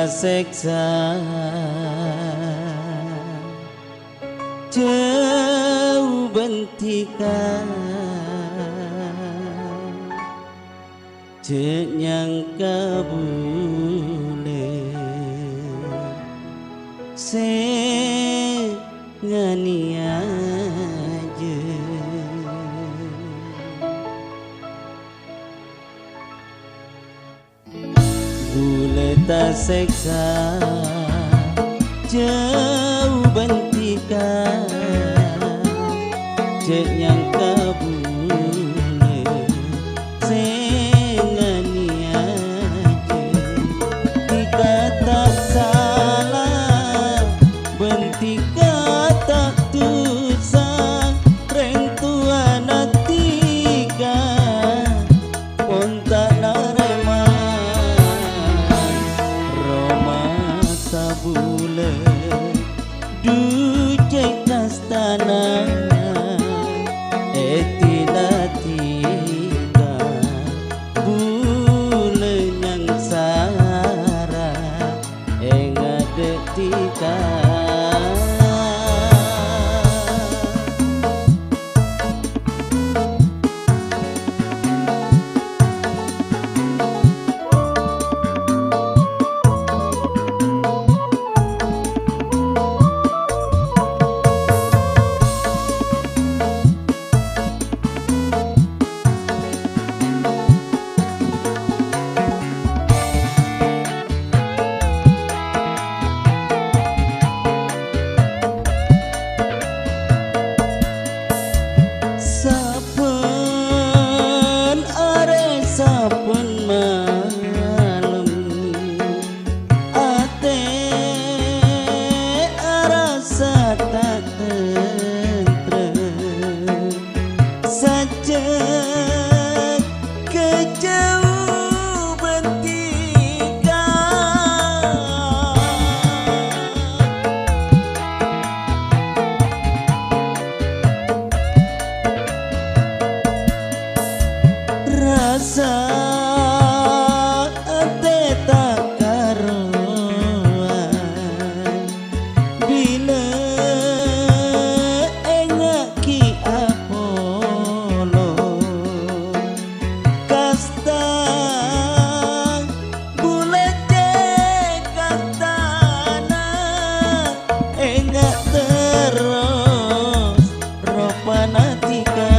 seksa jauh bentikan cek nyangka bule ngani aja bule tak seksa jauh bentikan cek nyangka bule ngani aja dikata salah bentika tak tusang reng tuan tiga kontak nareman Roma sabule dujek kastana etina tiga bule nyang sara engade tiga saben malam ate rasa tak tentrem sajak kejauh bentika rasa ate tak karuan bila engak ki apolo kasta bulat cek kastana engak terus ropana tika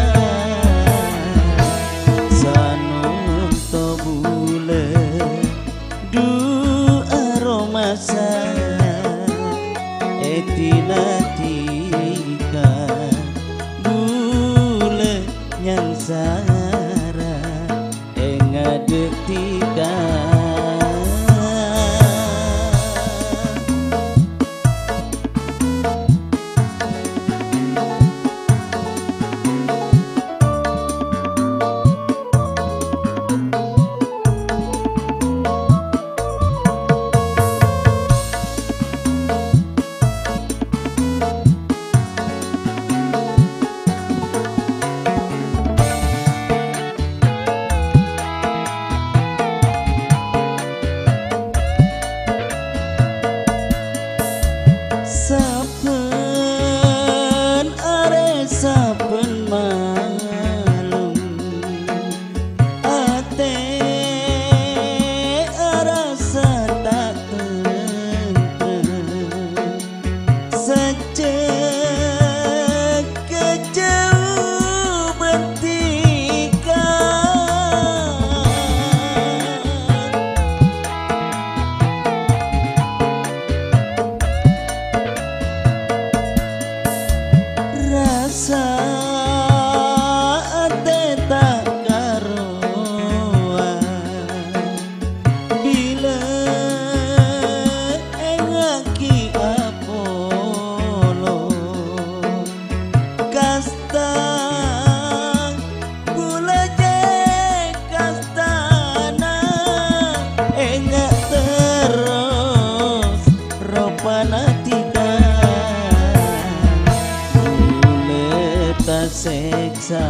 etina tika bule nyang sara engade tika saben are saben malam ate rasa tak tentrem sajak kejauh bentika rasa ate tak karuan bila engak ki apolo kasta bula cek kastana engak terus ropana tika seksa